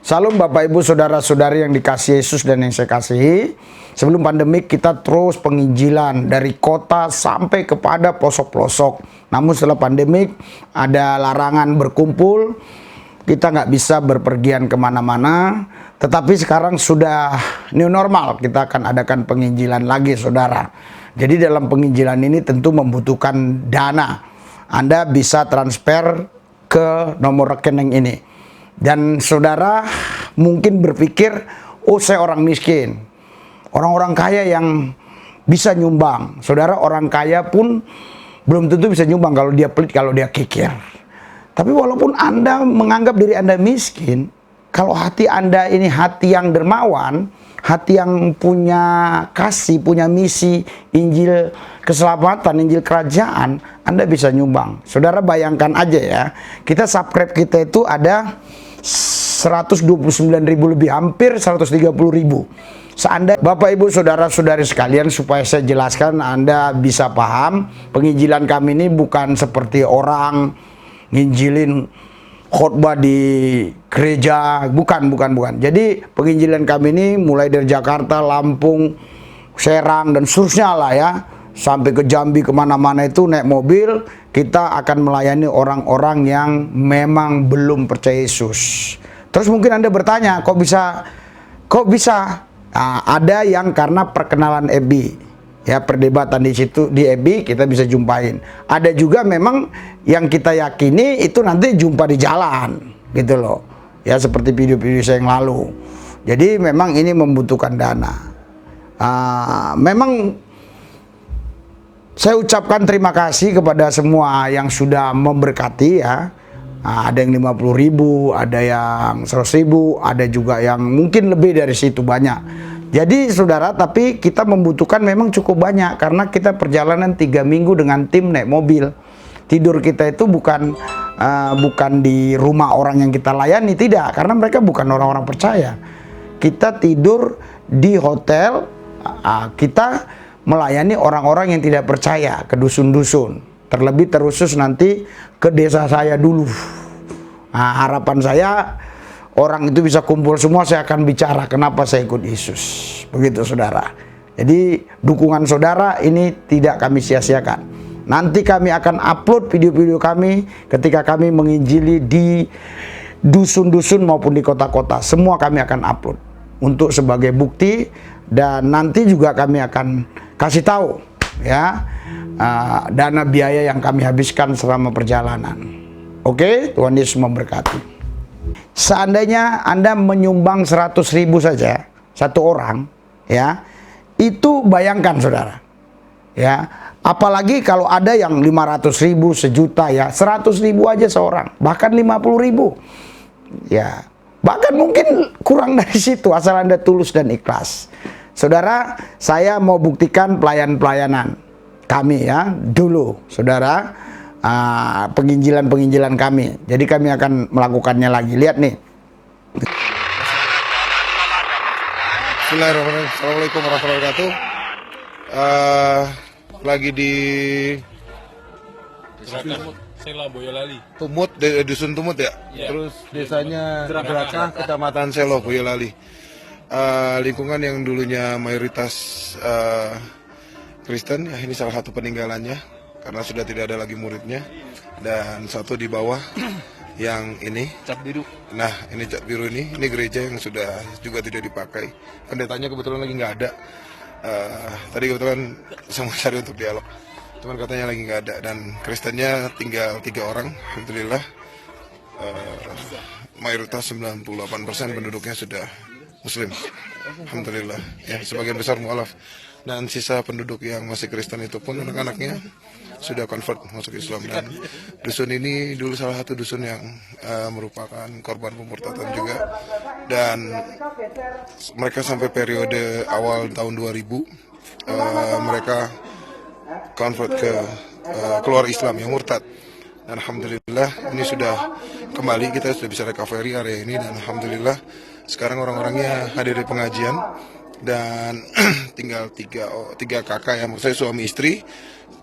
Salam Bapak Ibu Saudara-saudari yang dikasihi Yesus dan yang saya kasihi. Sebelum pandemik kita terus penginjilan dari kota sampai kepada pelosok-pelosok. Namun setelah pandemik ada larangan berkumpul, kita nggak bisa berpergian kemana-mana. Tetapi sekarang sudah new normal, kita akan adakan penginjilan lagi saudara. Jadi dalam penginjilan ini tentu membutuhkan dana. Anda bisa transfer ke nomor rekening ini. Dan saudara mungkin berpikir, oh saya orang miskin. Orang-orang kaya yang bisa nyumbang. Saudara, orang kaya pun belum tentu bisa nyumbang kalau dia pelit, kalau dia kikir. Tapi walaupun Anda menganggap diri Anda miskin, kalau hati Anda ini hati yang dermawan, hati yang punya kasih, punya misi Injil keselamatan, Injil kerajaan, Anda bisa nyumbang. Saudara bayangkan aja ya, kita subscribe kita itu ada 129.000 lebih, hampir 130.000. Seandainya Bapak Ibu Saudara-saudari sekalian, supaya saya jelaskan Anda bisa paham, penginjilan kami ini bukan seperti orang nginjilin khotbah di gereja, bukan. Jadi penginjilan kami ini mulai dari Jakarta, Lampung, Serang dan seterusnya lah ya, sampai ke Jambi, kemana-mana itu naik mobil. Kita akan melayani orang-orang yang memang belum percaya Yesus. Terus mungkin Anda bertanya, kok bisa? Nah, ada yang karena perkenalan FB, ya, perdebatan di situ di FB kita bisa jumpain. Ada juga memang yang kita yakini itu nanti jumpa di jalan, gitu loh. Ya seperti video-video saya yang lalu. Jadi memang ini membutuhkan dana. Memang saya ucapkan terima kasih kepada semua yang sudah memberkati ya. Ada yang 50.000, ada yang 100.000, ada juga yang mungkin lebih dari situ, banyak. Jadi saudara, tapi kita membutuhkan memang cukup banyak karena kita perjalanan 3 minggu dengan tim naik mobil. Tidur kita itu bukan di rumah orang yang kita layani, tidak, karena mereka bukan orang-orang percaya. Kita tidur di hotel, kita melayani orang-orang yang tidak percaya, ke dusun-dusun. Terlebih terusus nanti ke desa saya dulu. Nah, harapan saya orang itu bisa kumpul semua, saya akan bicara kenapa saya ikut Yesus. Begitu saudara. Jadi dukungan saudara ini tidak kami sia-siakan. Nanti kami akan upload video-video kami ketika kami menginjili di dusun-dusun maupun di kota-kota. Semua kami akan upload untuk sebagai bukti, dan nanti juga kami akan kasih tahu ya dana biaya yang kami habiskan selama perjalanan. Oke, Tuhan Yesus memberkati. Seandainya Anda menyumbang 100.000 saja satu orang, ya, itu bayangkan saudara, ya, apalagi kalau ada yang 500.000, sejuta, ya, 100.000 aja seorang, bahkan 50.000, ya, bahkan mungkin kurang dari situ asal Anda tulus dan ikhlas. Saudara, saya mau buktikan pelayanan kami ya dulu, saudara, penginjilan kami. Jadi kami akan melakukannya lagi. Lihat nih. Bismillahirrahmanirrahim. Assalamualaikum warahmatullahi wabarakatuh. Lagi di Sela Boyolali. Tumut, dusun Tumut ya. Terus desanya Drakah, kecamatan Selo Boyolali. Lingkungan yang dulunya mayoritas Kristen, ya, ini salah satu peninggalannya karena sudah tidak ada lagi muridnya. Dan satu di bawah yang ini Cap biru. Nah, ini cap biru ini gereja yang sudah juga tidak dipakai. Pendetanya kebetulan lagi nggak ada. Tadi kebetulan saya mau cari untuk dialog, cuman katanya lagi nggak ada. Dan Kristennya tinggal 3 orang, alhamdulillah. Mayoritas 98% penduduknya sudah Muslim, alhamdulillah. Ya, sebagian besar mualaf. Dan sisa penduduk yang masih Kristen itu pun anak-anaknya sudah convert masuk Islam. Dan dusun ini dulu salah satu dusun yang merupakan korban pemurtadan juga. Dan mereka sampai periode awal tahun 2000 mereka convert ke keluar Islam, yang murtad. Dan alhamdulillah ini sudah kembali, kita sudah bisa recovery area ini. Dan alhamdulillah sekarang orang-orangnya hadir di pengajian. dan tinggal tiga kakak, yang maksud saya suami istri,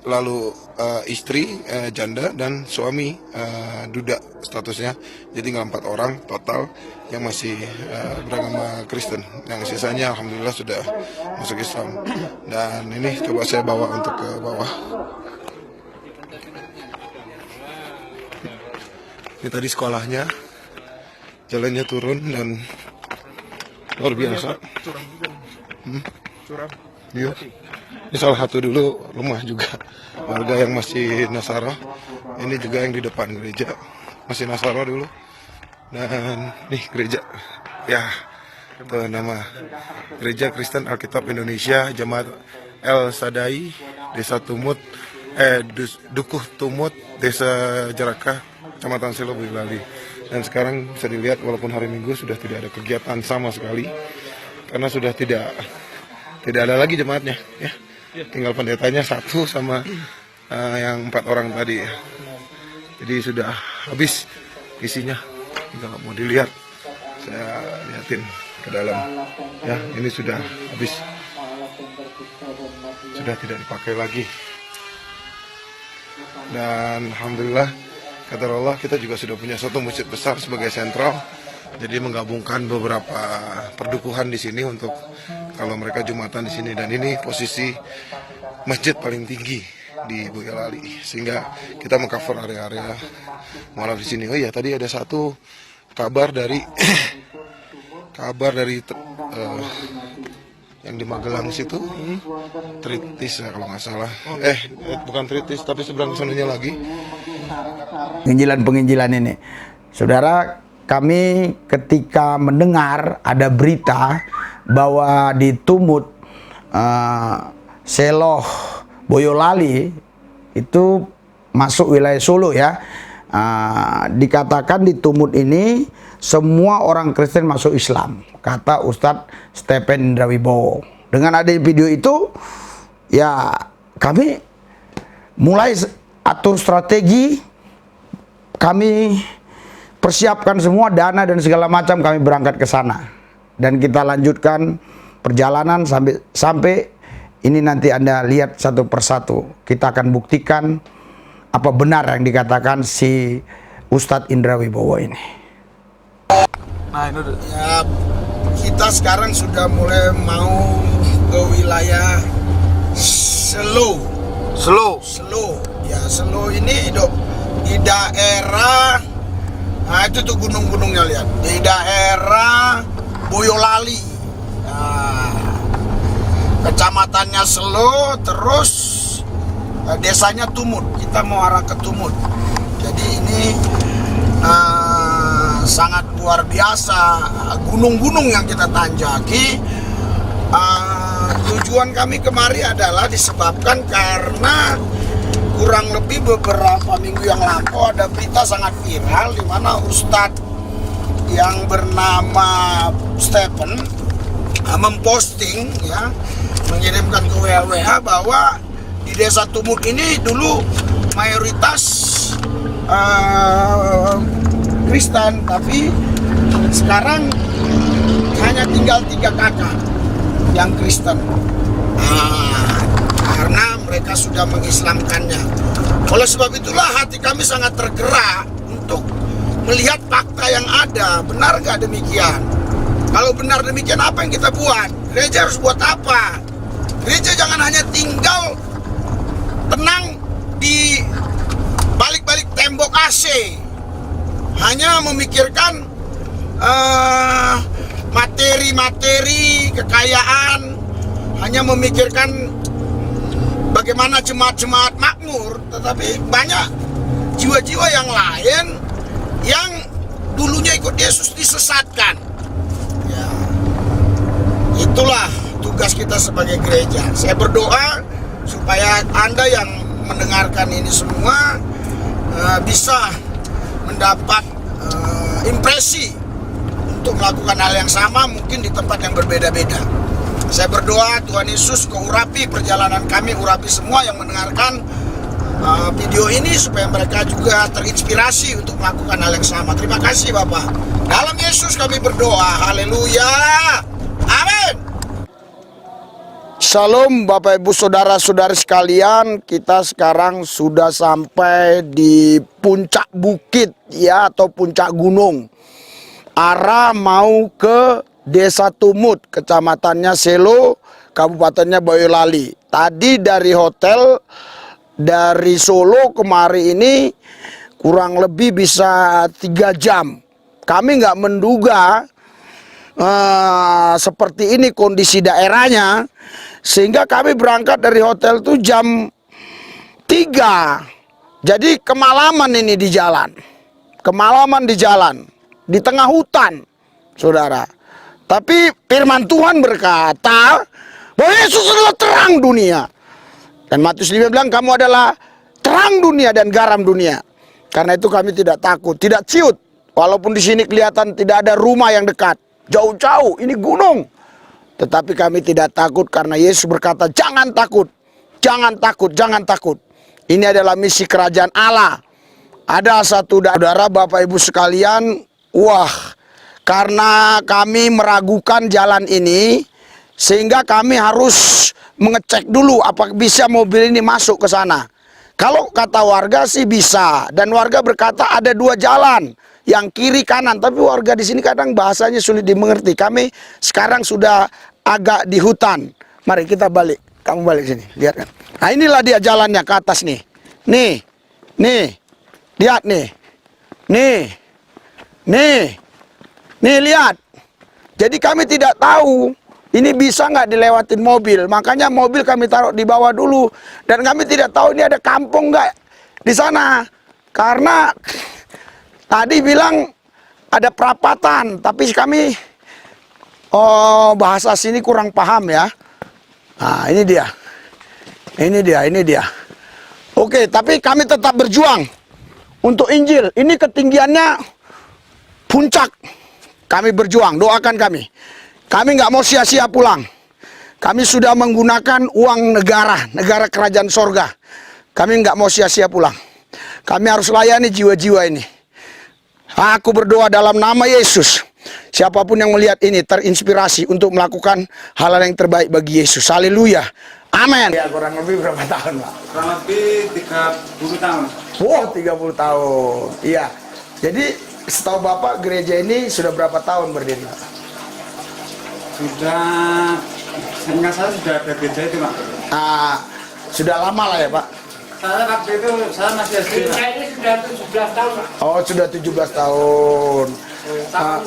lalu istri janda, dan suami duda statusnya. Jadi tinggal 4 orang total yang masih beragama Kristen. Yang sisanya alhamdulillah sudah masuk Islam. Dan ini coba saya bawa untuk ke bawah. Ini tadi sekolahnya, jalannya turun dan luar biasa. Iya. Ini salah satu dulu rumah juga warga yang masih Nasara. Ini juga yang di depan gereja masih Nasara dulu. Dan nih gereja, ya itu nama Gereja Kristen Alkitab Indonesia Jemaat El Sadai, Desa Tumut, Dukuh Tumut, Desa Jerakah, Kecamatan Selo, Boyolali. Dan sekarang bisa dilihat walaupun hari Minggu sudah tidak ada kegiatan sama sekali, karena sudah tidak ada lagi jemaatnya, ya. Tinggal pendetanya satu sama yang 4 orang tadi, ya. Jadi sudah habis isinya. Kalau mau dilihat, saya lihatin ke dalam. Ya, ini sudah habis, sudah tidak dipakai lagi. Dan alhamdulillah, kata Allah, kita juga sudah punya satu masjid besar sebagai sentral. Jadi menggabungkan beberapa perdukuhan di sini untuk kalau mereka Jumatan di sini. Dan ini posisi masjid paling tinggi di Boyolali, sehingga kita mengcover area-area mualaf di sini. Oh iya, tadi ada satu kabar dari yang di Magelang situ, Tritis ya, kalau nggak salah. Bukan Tritis, tapi seberang sananya lagi. Penginjilan ini, saudara, kami ketika mendengar ada berita bahwa di Tumut, Seloh, Boyolali itu masuk wilayah Solo, ya. Dikatakan di Tumut ini semua orang Kristen masuk Islam, kata Ustadz Stephen Indrawibowo. Dengan ada video itu, ya kami mulai atur strategi, kami persiapkan semua dana dan segala macam, kami berangkat ke sana. Dan kita lanjutkan perjalanan sampai ini nanti Anda lihat satu persatu. Kita akan buktikan apa benar yang dikatakan si Ustadz Indrawibowo ini. Nah, ini udah. Ya, kita sekarang sudah mulai mau ke wilayah Selo. Ya, Selo ini di daerah, nah itu tuh gunung-gunungnya, lihat. Di daerah Boyolali. Nah, kecamatannya Selo, terus desanya Tumut. Kita mau arah ke Tumut. Jadi ini sangat luar biasa gunung-gunung yang kita tanjaki. Tujuan kami kemari adalah disebabkan karena kurang lebih beberapa minggu yang lalu ada berita sangat viral di mana Ustadz yang bernama Stephen memposting, ya, mengirimkan ke WA bahwa di desa Tumut ini dulu mayoritas Kristen, tapi sekarang hanya tinggal 3 kakak yang Kristen, karena mereka sudah mengislamkannya. Oleh sebab itulah hati kami sangat tergerak untuk melihat fakta yang ada. Benar gak demikian? Kalau benar demikian, apa yang kita buat? Gereja harus buat apa? Gereja jangan hanya tinggal tenang di balik-balik tembok AC, hanya memikirkan materi-materi kekayaan, hanya memikirkan bagaimana jemaat-jemaat makmur, tetapi banyak jiwa-jiwa yang lain yang dulunya ikut Yesus disesatkan. Ya, itulah tugas kita sebagai gereja. Saya berdoa supaya Anda yang mendengarkan ini semua bisa mendapat impresi untuk melakukan hal yang sama, mungkin di tempat yang berbeda-beda. Saya berdoa Tuhan Yesus kau urapi perjalanan kami, urapi semua yang mendengarkan video ini supaya mereka juga terinspirasi untuk melakukan hal yang sama. Terima kasih Bapak. Dalam Yesus kami berdoa. Haleluya. Amin. Shalom Bapak Ibu Saudara-saudari sekalian, kita sekarang sudah sampai di puncak bukit ya, atau puncak gunung. Arah mau ke Desa Tumut, kecamatannya Selo, kabupatennya Boyolali. Tadi dari hotel dari Solo kemari ini kurang lebih bisa 3 jam. Kami nggak menduga seperti ini kondisi daerahnya, sehingga kami berangkat dari hotel tuh jam 3. Jadi kemalaman ini di jalan. Kemalaman di jalan, di tengah hutan, saudara. Tapi firman Tuhan berkata bahwa Yesus adalah terang dunia. Dan Matius 5 bilang, kamu adalah terang dunia dan garam dunia. Karena itu kami tidak takut, tidak ciut. Walaupun di sini kelihatan tidak ada rumah yang dekat. Jauh-jauh, ini gunung. Tetapi kami tidak takut karena Yesus berkata, jangan takut, jangan takut, jangan takut. Ini adalah misi kerajaan Allah. Ada satu saudara Bapak Ibu sekalian, wah, karena kami meragukan jalan ini, sehingga kami harus mengecek dulu apakah bisa mobil ini masuk ke sana. Kalau kata warga sih bisa, dan warga berkata ada 2 jalan, yang kiri kanan, tapi warga di sini kadang bahasanya sulit dimengerti. Kami sekarang sudah agak di hutan. Mari kita balik. Kamu balik sini, lihat kan. Nah inilah dia jalannya ke atas nih. Nih, lihat nih. Nih lihat. Jadi kami tidak tahu ini bisa nggak dilewatin mobil. Makanya mobil kami taruh di bawah dulu. Dan kami tidak tahu ini ada kampung nggak di sana. Karena tadi bilang ada perapatan, tapi kami bahasa sini kurang paham ya. Nah, ini dia. Oke, tapi kami tetap berjuang untuk Injil. Ini ketinggiannya puncak. Kami berjuang, doakan kami. Kami nggak mau sia-sia pulang. Kami sudah menggunakan uang negara kerajaan sorga. Kami nggak mau sia-sia pulang. Kami harus layani jiwa-jiwa ini. Aku berdoa dalam nama Yesus. Siapapun yang melihat ini terinspirasi untuk melakukan hal yang terbaik bagi Yesus. Haleluya. Amin. Ya, kurang lebih berapa tahun, Pak? Kurang lebih 30 tahun. Wow, 30 tahun. Iya. Jadi setahu Bapak gereja ini sudah berapa tahun berdiri, Pak? Sudah, seingat saya sudah ada gereja itu, Pak. Sudah lama lah ya, Pak? Saya waktu itu, saya masih SD, Pak. Saya ini sudah 17 tahun, Pak. Oh, sudah 17 tahun. Tahun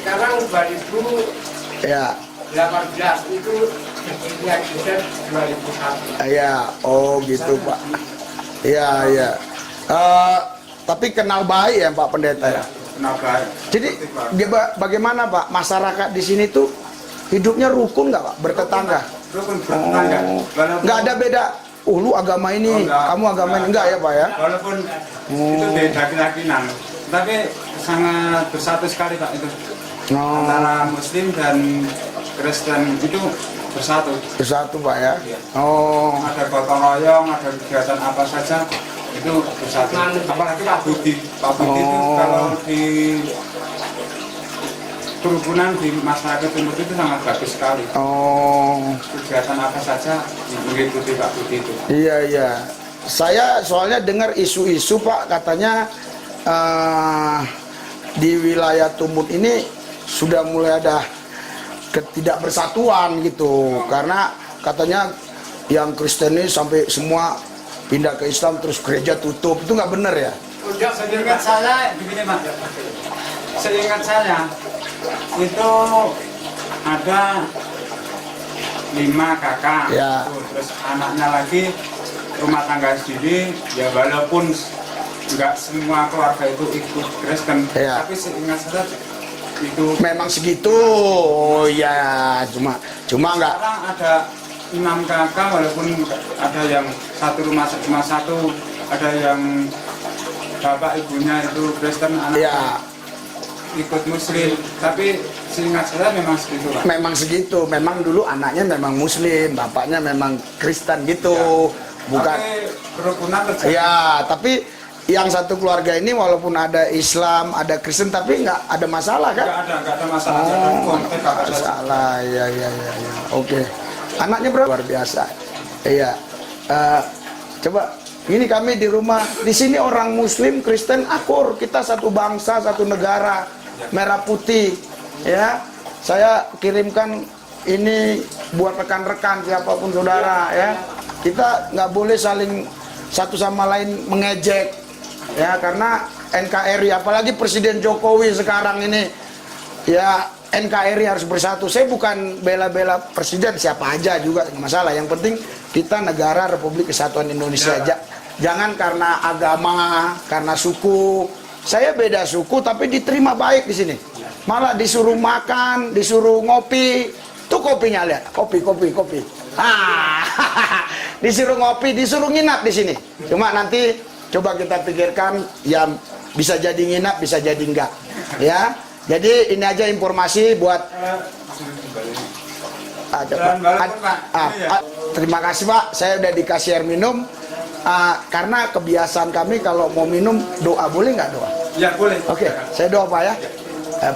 sekarang 2018 Ya. itu yang sudah 2001. Ya, oh gitu, Pak. Iya. Tapi kenal baik ya Pak Pendeta ya? Kenapa? Jadi bagaimana Pak, masyarakat di sini tuh hidupnya rukun nggak Pak, bertetangga? Rukun bertetangga. Nggak ada beda, lu agama ini, kamu agama ini, enggak ya Pak ya? Walaupun itu beda keyakinan, tapi sangat bersatu sekali Pak itu. Antara Muslim dan Kristen itu bersatu. Bersatu Pak ya? Iya. Oh. Ada gotong royong, ada kegiatan apa saja itu bersatu. Apalagi Pak Budi itu kalau di kerukunan di masyarakat timur itu sangat bagus sekali. Oh. Kegiatan apa saja mengikuti Pak Budi itu. Iya. Saya soalnya dengar isu-isu Pak, katanya di wilayah Tumut ini sudah mulai ada ketidakbersatuan gitu, karena katanya yang Kristen ini sampai semua pindah ke Islam terus gereja tutup, itu nggak benar ya? Seingat saya begini Mas, seingat saya itu ada 5 kakak, Ya. terus anaknya lagi rumah tangga sendiri, ya walaupun nggak semua keluarga itu ikut Kristen, Ya. tapi seingat saya itu Memang segitu, ya cuma nggak. sekarang ada 6 kakak, walaupun ada yang satu rumah cuma satu, ada yang bapak ibunya itu Kristen, anaknya Ya, ikut Muslim, tapi seingat saya memang segitu Pak. memang segitu. Memang dulu anaknya memang Muslim, bapaknya memang Kristen gitu, bukan. Tapi kerukunan terjadi. Ya, tapi yang satu keluarga ini walaupun ada Islam, ada Kristen, tapi nggak ada masalah kan? Nggak ada masalah. Nggak ada konflik apa saja. Masalah, ya. Oke. Anaknya berapa? Luar biasa. Iya. Coba, ini kami di rumah. Di sini orang Muslim, Kristen akur. Kita satu bangsa, satu negara, merah putih. Ya, saya kirimkan ini buat rekan-rekan siapapun saudara. Ya, kita nggak boleh saling satu sama lain mengejek. Ya, karena NKRI, apalagi Presiden Jokowi sekarang ini, ya. NKRI harus bersatu. Saya bukan bela-bela presiden, siapa aja juga masalah. Yang penting kita negara Republik Kesatuan Indonesia. Jangan karena agama, karena suku. Saya beda suku tapi diterima baik di sini. Malah disuruh makan, disuruh ngopi. Tuh kopinya lihat, kopi. Disuruh ngopi, disuruh nginap di sini. Cuma nanti coba kita pikirkan, ya bisa jadi nginap, bisa jadi enggak. Ya. Jadi ini aja informasi buat terima kasih Pak, saya udah dikasih air minum. Karena kebiasaan kami kalau mau minum doa, boleh nggak doa? Ya boleh. Oke, saya doa Pak ya.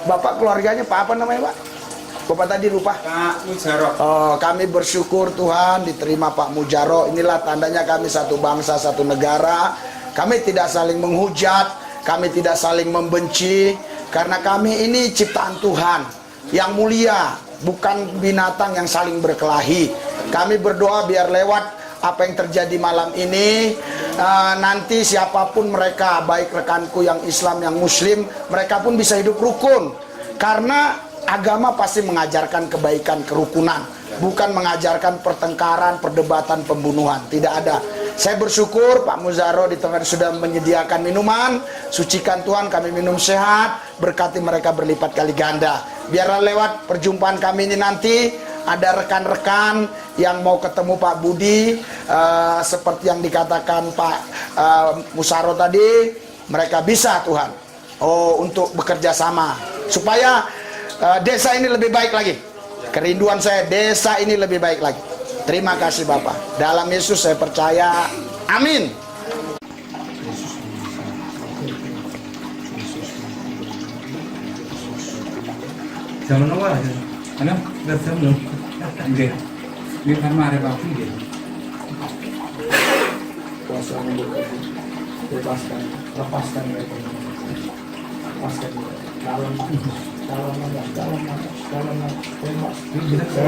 Bapak keluarganya Pak apa namanya Pak? Bapak tadi lupa. Pak Mujaro. Oh, kami bersyukur Tuhan diterima Pak Mujaro. Inilah tandanya kami satu bangsa, satu negara. Kami tidak saling menghujat, kami tidak saling membenci. Karena kami ini ciptaan Tuhan yang mulia, bukan binatang yang saling berkelahi. Kami berdoa biar lewat apa yang terjadi malam ini, nanti siapapun mereka, baik rekanku yang Islam, yang Muslim, mereka pun bisa hidup rukun. Karena agama pasti mengajarkan kebaikan, kerukunan, bukan mengajarkan pertengkaran, perdebatan, pembunuhan. Tidak ada. Saya bersyukur Pak Mujaro di tempat sudah menyediakan minuman. Sucikan Tuhan, kami minum sehat, berkati mereka berlipat kali ganda. Biarlah lewat perjumpaan kami ini nanti ada rekan-rekan yang mau ketemu Pak Budi, seperti yang dikatakan Pak Mujaro tadi, mereka bisa Tuhan untuk bekerja sama supaya desa ini lebih baik lagi. Kerinduan saya, desa ini lebih baik lagi. Terima kasih Bapak. Dalam Yesus saya percaya. Amin. Jalan apa? Ano? Bersam dong. Enggak. Ini kan mari Pak Budi. Kuasa bebaskan, lepaskan mereka. Lepaskan dalam saya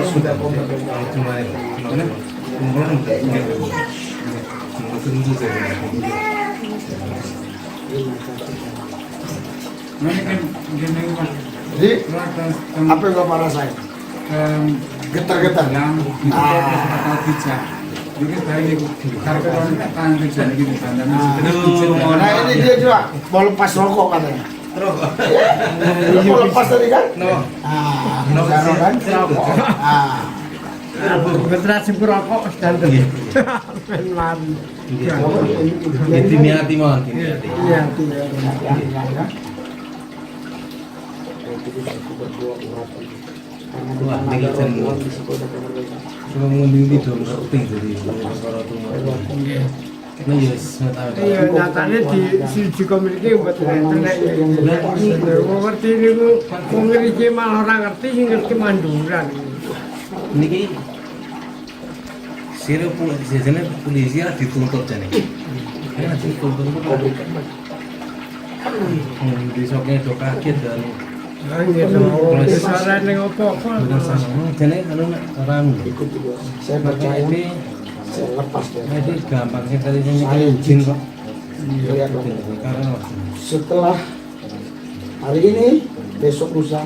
sudah Cuma jadi apa yang Bapak rasain? Getar-getar. Nah ini dia juga mau lepas rokok katanya. Mau lepas tadi kan? Mujaro kan? Generasi perokok dan lari. Hati-hati mah. Iya, Wah, ini kan cuma ngomong dong ngerti dari perkara itu. Nah, yes, iya, nyatanya di komisi buat internet ya. Ngerti ini ku ngerti malah orang ngerti sih ngerti manduran. Niki sira polisi dituntut jane. Ya dituntut kok. Besoknya do kaget dan Suara ning opo kok. jane anu orang Saya percaya ini saya lepas ya. jadi gampang sih tadi izin kok. Lihat dong. Karena Setelah hari ini, besok lusa,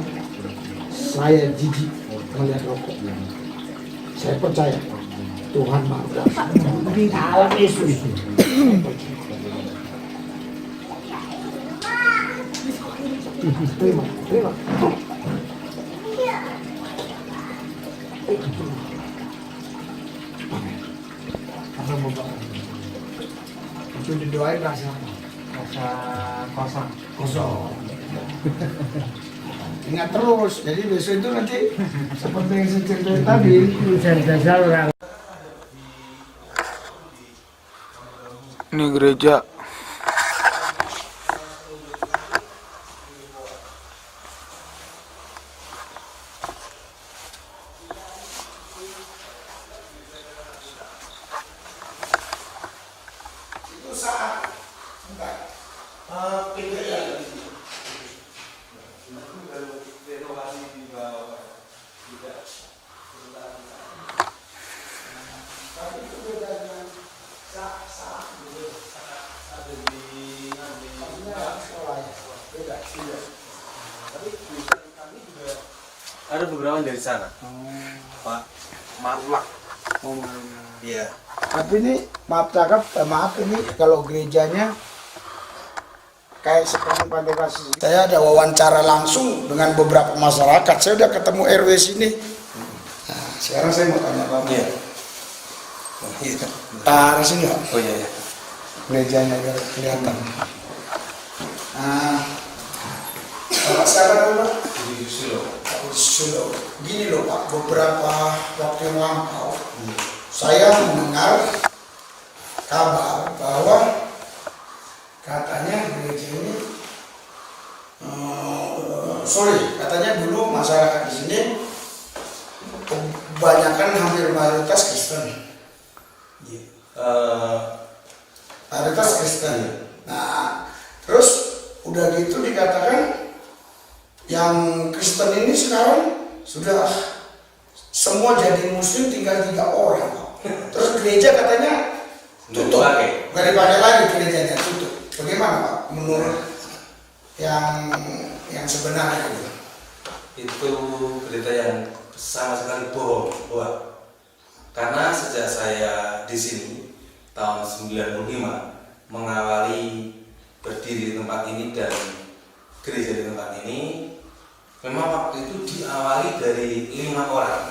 saya jijik melihat rokok. Saya percaya Tuhan Maha Kuasa. Dalam Yesus. Terima. Karena Bapak itu didoain rasa kosong. Ingat terus, jadi besok itu nanti seperti yang saya ceritain tadi. Dasar orang. Ini gereja. Ada beberapa dari sana. Pak Marlak. Oh, Iya. tapi ini maaf cakap, maaf ini kalau gerejanya kayak seperti Pantai Kasih. Saya ada wawancara langsung dengan beberapa masyarakat. Saya udah ketemu RW sini. Nah, sekarang saya mau tanya Bapak. Iya. Arah sini Pak. Oh iya. Gerejanya biar kelihatan. Nah, Bapak siapa namanya Pak? Sulo. Gini loh Pak, beberapa waktu yang lampau saya mendengar kabar bahwa katanya gereja ini katanya dulu masyarakat di sini kebanyakan hampir mayoritas Kristen. Mayoritas Kristen. Nah, terus udah gitu dikatakan yang Kristen ini sekarang sudah semua jadi Muslim, tinggal 3 orang. Terus gereja katanya tutup, nggak dipakai lagi gerejanya, tutup. Bagaimana Pak menurut yang sebenarnya itu? Itu berita yang sama sekali bohong, karena sejak saya di sini tahun 95 mengawali berdiri di tempat ini dan gereja di tempat ini, memang waktu itu diawali dari 5 orang.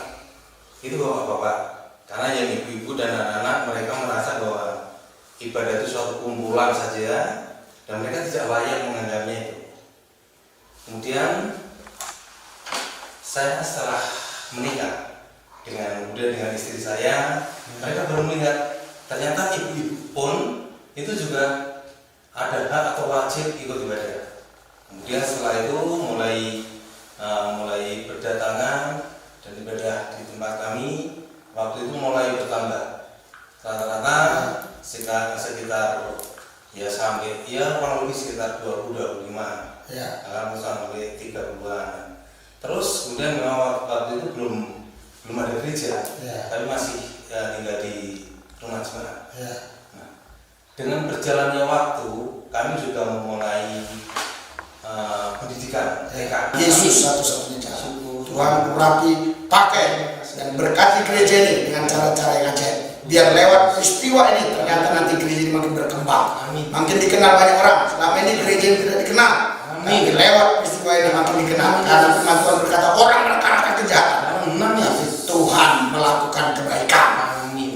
Itu bapak-bapak, karena yang ibu-ibu dan anak-anak mereka merasa bahwa ibadah itu suatu kumpulan saja dan mereka tidak layak menganggapnya itu. Kemudian saya setelah menikah dengan istri saya, mereka baru melihat ternyata ibu-ibu pun itu juga ada hak atau wajib ikut ibadah. Kemudian setelah itu mulai berdatangan dan ibadah di tempat kami waktu itu mulai bertambah. Rata-rata sekitar ya sampai kurang lebih sekitar 20-25, kalau sampai 30-an. Terus kemudian memang waktu itu belum ada gereja, tapi masih tinggal di rumah jemaat. Nah, dengan berjalannya waktu kami juga memulai pendidikan TK. Yesus satu-satunya cara. Tuhan berarti pakai dan berkati gereja ini dengan cara-cara yang ajaib. Biar lewat peristiwa ini ternyata nanti gereja ini makin berkembang. Amin. Makin dikenal banyak orang. Selama ini gereja ini tidak dikenal. Nanti lewat peristiwa ini makin dikenal. Karena firman Tuhan berkata orang merekarkan kejahatan. Tuhan melakukan kebaikan.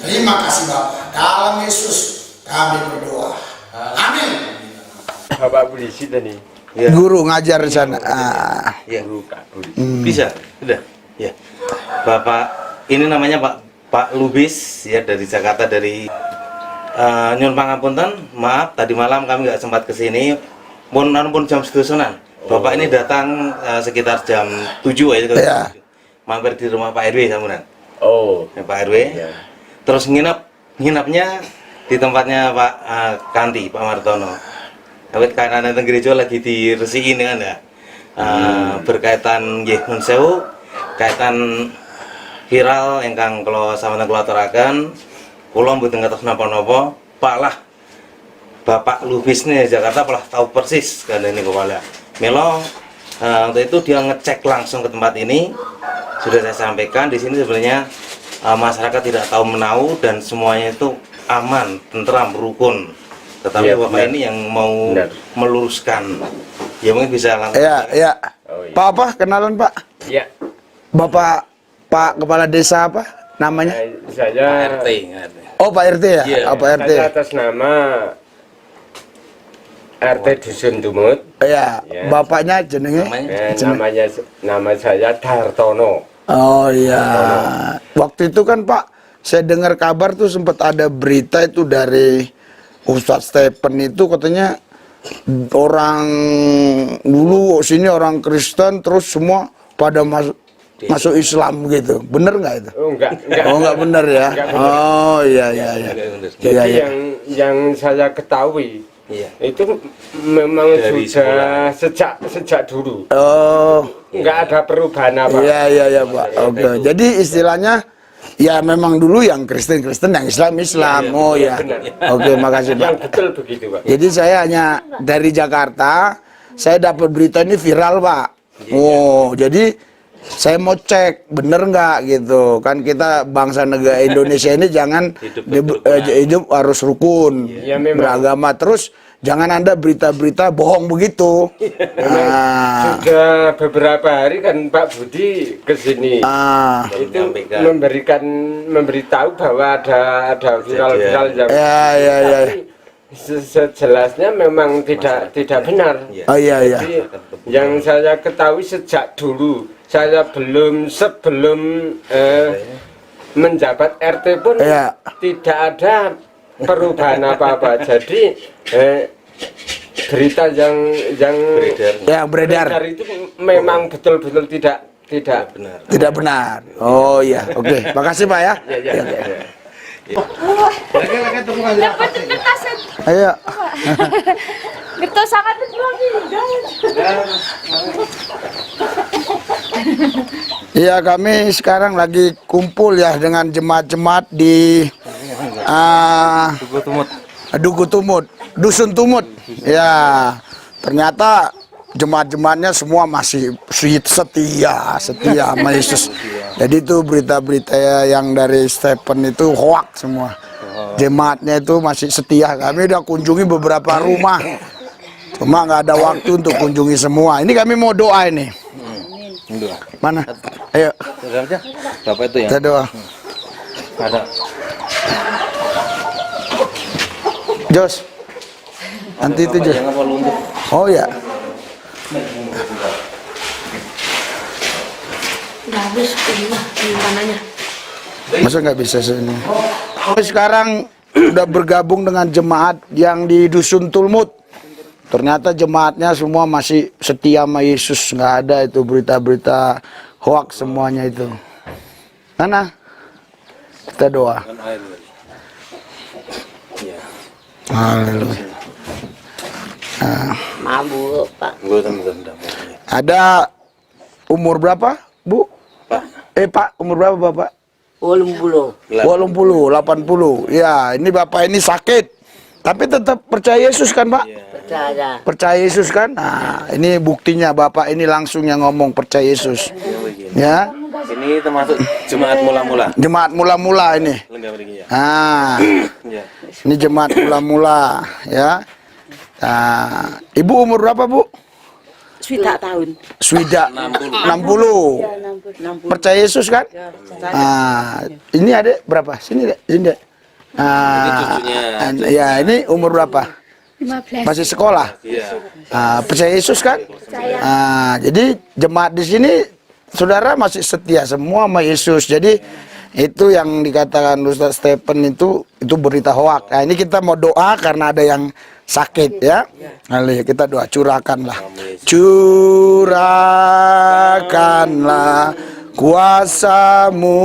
Terima kasih Bapak. Dalam Yesus kami berdoa. Amin. Bapak polisi tadi. Ya. Guru ngajar di sana. Ya. Bisa, sudah. Ya. Bapak ini namanya Pak Lubis ya, dari Jakarta, dari nyun pangapunten, maaf tadi malam kami nggak sempat kesini. Pun jam sedusunan. Bapak ini datang sekitar jam 7 ya. Mampir di rumah Pak RW samunan. Ya, Pak RW. Ya. Terus nginapnya di tempatnya Pak Kanti, Pak Martono. Tapi karena nanti gereja lagi diresikin kan ya. Berkaitan nggih nun sewu, kaitan viral ingkang kula sampun kula aturaken, kula mboten ngertos napa-napa, Pak lah Bapak Lubis nih Jakarta lah tahu persis kan ini kepala. Melo untuk itu dia ngecek langsung ke tempat ini. Sudah saya sampaikan di sini sebenarnya masyarakat tidak tahu menau dan semuanya itu aman, tentram, rukun. Tetapi ya, Bapak ini yang mau meluruskan. Ya mungkin bisa langsung. Ya. Oh, iya. Pak apa? Kenalan Pak? Iya. Bapak Pak Kepala Desa apa namanya? Saya Pak RT. Oh Pak RT ya? Iya. Pak RT. Saya atas nama RT Dusun Dumut. Ya. Bapaknya jenenge? Nama saya Dartono. Oh iya. Waktu itu kan Pak, saya dengar kabar tuh sempat ada berita itu dari Ustadz Stephen itu katanya orang dulu sini orang Kristen terus semua pada masuk Islam gitu. Bener nggak itu? Oh enggak. Oh enggak bener ya? Enggak bener. Oh iya. Jadi yang saya ketahui itu memang dari sudah sejak dulu. Oh. Enggak ada perubahan apa. Iya Pak. Oke. Jadi istilahnya ya memang dulu yang Kristen, yang Islam. Oh ya. Oke, makasih Pak. Yang betul begitu Pak. Jadi saya hanya dari Jakarta, saya dapat berita ini viral Pak. Oh, jadi saya mau cek bener nggak gitu kan, kita bangsa negara Indonesia ini jangan hidup harus rukun, Ya, memang. beragama, terus jangan Anda berita-berita bohong begitu. Sudah beberapa hari kan Pak Budi ke sini. Itu memberitahu bahwa ada viral-viral yang ya. sejelasnya memang tidak benar. Oh iya. Jadi, yang saya ketahui sejak dulu saya sebelum menjabat RT pun Iya. tidak ada perubahan apa-apa. Jadi berita yang beredar itu memang betul-betul tidak benar. tidak benar. Oh iya, oke. Makasih Pak ya. Dapat petasan. Ayo. Gerto sangat lagi. Iya, kami sekarang lagi kumpul ya dengan jemaat-jemaat di Duku Tumut, Dusun Tumut. Ya, ternyata jemaat-jemaatnya semua masih setia sama Yesus. Jadi itu berita-berita yang dari Stephen itu hoax semua. Jemaatnya itu masih setia. Kami udah kunjungi beberapa rumah, cuma nggak ada waktu untuk kunjungi semua. Ini kami mau doa ini. Mana? Ayo. Bapak itu ya. Kita doa. Ada. Jos. Nanti itu Jos. Oh ya. Udah habis mananya. Masa nggak bisa sini? Sekarang udah bergabung dengan jemaat yang di Dusun Tulmut. Ternyata jemaatnya semua masih setia sama Yesus. Nggak ada itu berita-berita hoax semuanya itu. Mana? Kita doa. Haleluya. Mabuk, Pak. Ada umur berapa, Bu? Pak, umur berapa Bapak? 80. 80, 80. Ya, ini Bapak ini sakit. Tapi tetap percaya Yesus kan, Pak? Percaya. Percaya Yesus kan? Nah, ini buktinya Bapak ini langsung yang ngomong percaya Yesus. Ya. Ini termasuk jemaat mula-mula. Jemaat mula-mula ini. Nah, ini jemaat mula-mula ya. Nah, Ibu umur berapa, Bu? Swida tahun. Swida 60. 60. Percaya Yesus kan? Nah, ini adik berapa? Sini, Dek. Sini, Dek. Ya, ini umur berapa? 15. Masih sekolah? Iya. Percaya Yesus kan? Jadi jemaat di sini saudara masih setia semua sama Yesus. Jadi itu yang dikatakan Ustaz Stephen itu berita hoak. Nah, ini kita mau doa karena ada yang sakit ya. Haleluya, kita doa, curahkanlah. Curahkanlah kuasa-Mu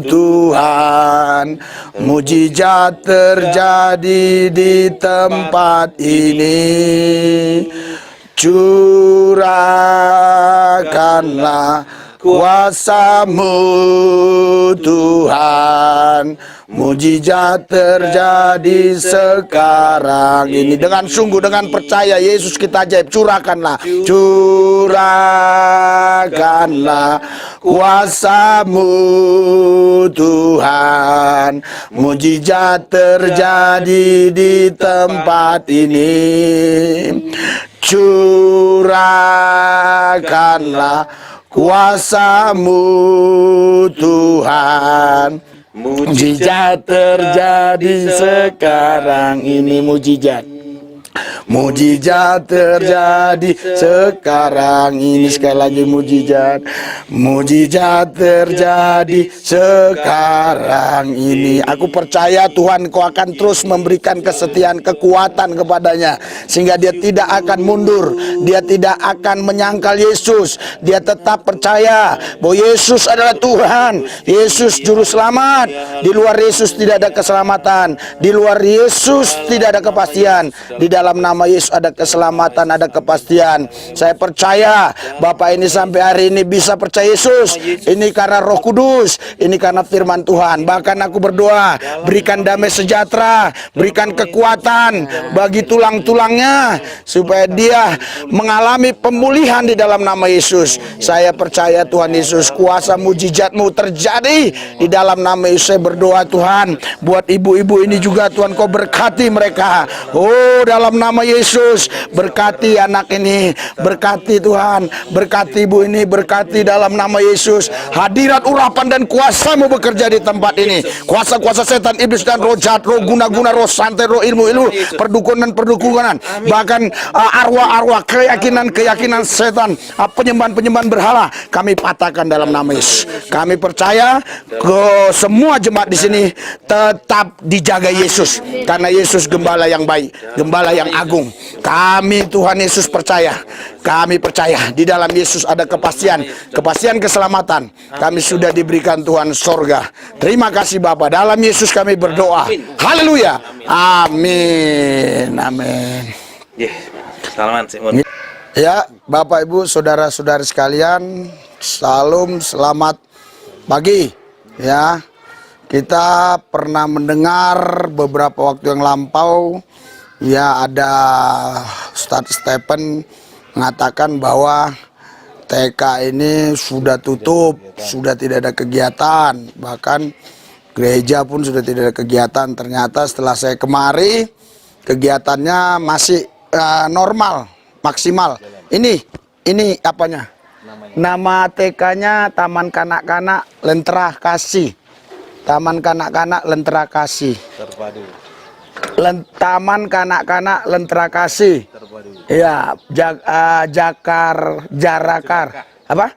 Tuhan, mujizat terjadi di tempat ini. Curahkanlah kuasa-Mu Tuhan, mujizat terjadi sekarang ini. Dengan sungguh, dengan percaya Yesus kita ajaib, curahkanlah. Curahkanlah kuasa-Mu Tuhan, mujizat terjadi di tempat ini. Curahkanlah kuasa-Mu Tuhan, mujizat terjadi sekarang ini. Mujizat terjadi sekarang ini. Sekali lagi, mujizat terjadi sekarang ini. Aku percaya Tuhan, Kau akan terus memberikan kesetiaan, kekuatan kepadanya, sehingga dia tidak akan mundur, dia tidak akan menyangkal Yesus. Dia tetap percaya bahwa Yesus adalah Tuhan, Yesus juru selamat. Di luar Yesus tidak ada keselamatan, di luar Yesus tidak ada kepastian. Di dalam nama nama Yesus ada keselamatan, ada kepastian. Saya percaya Bapak ini sampai hari ini bisa percaya Yesus. Ini karena Roh Kudus, ini karena firman Tuhan. Bahkan aku berdoa, berikan damai sejahtera, berikan kekuatan bagi tulang-tulangnya supaya dia mengalami pemulihan di dalam nama Yesus. Saya percaya Tuhan Yesus, kuasa mujizat-Mu terjadi di dalam nama Yesus. Saya berdoa Tuhan, buat ibu-ibu ini juga Tuhan, Kau berkati mereka. Oh, dalam nama Yesus, berkati anak ini, berkati Tuhan, berkati ibu ini, berkati dalam nama Yesus. Hadirat urapan dan kuasa-Mu bekerja di tempat ini. Kuasa-kuasa setan, iblis dan roh jahat, roh guna-guna, roh santet, roh ilmu-ilmu, perdukunan, bahkan arwah-arwah, keyakinan setan, penyembahan-penyembahan berhala, kami patahkan dalam nama Yesus. Kami percaya ke semua jemaat di sini tetap dijaga Yesus, karena Yesus gembala yang baik, gembala yang agung. Kami Tuhan Yesus percaya, kami percaya di dalam Yesus ada kepastian keselamatan. Kami sudah diberikan Tuhan sorga. Terima kasih Bapa, dalam Yesus kami berdoa. Haleluya. Amin. Amin. Ya, Bapak Ibu, saudara-saudari sekalian, salam, selamat pagi. Ya, kita pernah mendengar beberapa waktu yang lampau, ya, ada Ustadz Stephen mengatakan bahwa TK ini sudah tutup, sudah tidak ada kegiatan, bahkan gereja pun sudah tidak ada kegiatan. Ternyata setelah saya kemari, kegiatannya masih normal, maksimal. Ini apanya? Nama TK-nya Taman Kanak-Kanak Lentera Kasih. Taman Kanak-Kanak Lentera Kasih. Taman Kanak-Kanak Lentera Kasih. Iya, Jarakar. Apa?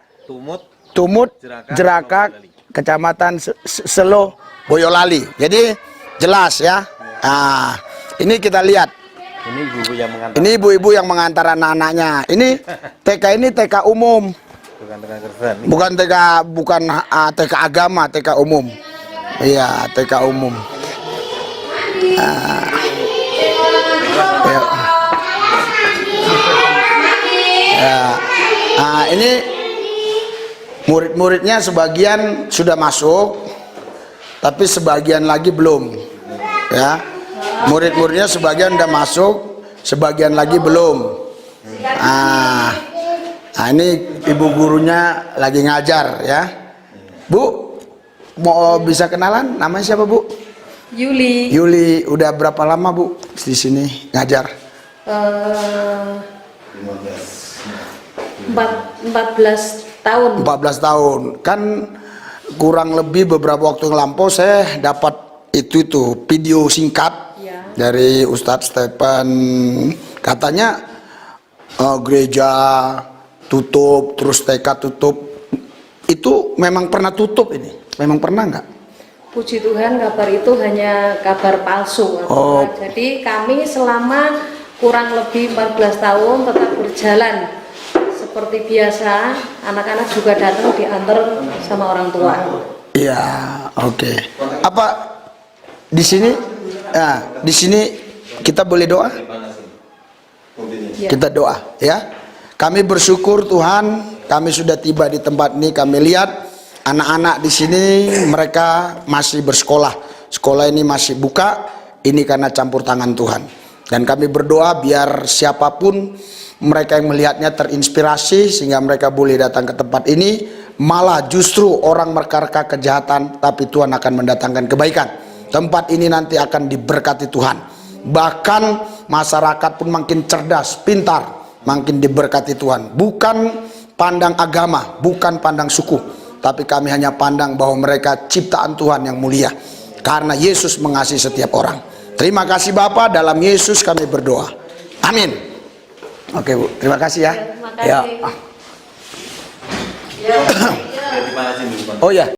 Tumut, Jerakak, Kecamatan Selo, Boyolali. Jadi jelas ya. Nah, ini kita lihat. Ini ibu-ibu yang mengantar anak-anaknya. Ini TK umum. Bukan TK agama, TK umum. Iya, TK umum. Ini murid-muridnya sebagian sudah masuk, tapi sebagian lagi belum. Ya, murid-muridnya sebagian udah masuk, sebagian lagi belum. Ini ibu gurunya lagi ngajar ya. Bu, mau bisa kenalan? Namanya siapa Bu? Yuli. Yuli, udah berapa lama Bu di sini ngajar? 14 tahun. 14 tahun. Kan kurang lebih beberapa waktu yang lampau saya dapat itu video singkat Ya. dari Ustadz Stephen. Katanya gereja tutup, terus TK tutup. Itu memang pernah tutup ini? Memang pernah nggak? Puji Tuhan, kabar itu hanya kabar palsu. Oh. Jadi kami selama kurang lebih 14 tahun tetap berjalan seperti biasa. Anak-anak juga datang diantar sama orang tua. Iya, oke. Apa di sini? Ya, di sini kita boleh doa? Ya. Kita doa, ya. Kami bersyukur Tuhan, kami sudah tiba di tempat ini. Kami lihat anak-anak di sini mereka masih bersekolah. Sekolah ini masih buka. Ini karena campur tangan Tuhan. Dan kami berdoa biar siapapun mereka yang melihatnya terinspirasi sehingga mereka boleh datang ke tempat ini. Malah justru orang mereka kejahatan, tapi Tuhan akan mendatangkan kebaikan. Tempat ini nanti akan diberkati Tuhan. Bahkan masyarakat pun makin cerdas, pintar, makin diberkati Tuhan. Bukan pandang agama, bukan pandang suku, tapi kami hanya pandang bahwa mereka ciptaan Tuhan yang mulia. Karena Yesus mengasihi setiap orang. Terima kasih Bapak, dalam Yesus kami berdoa. Amin. Oke Bu, terima kasih ya. Terima kasih. Oh ya.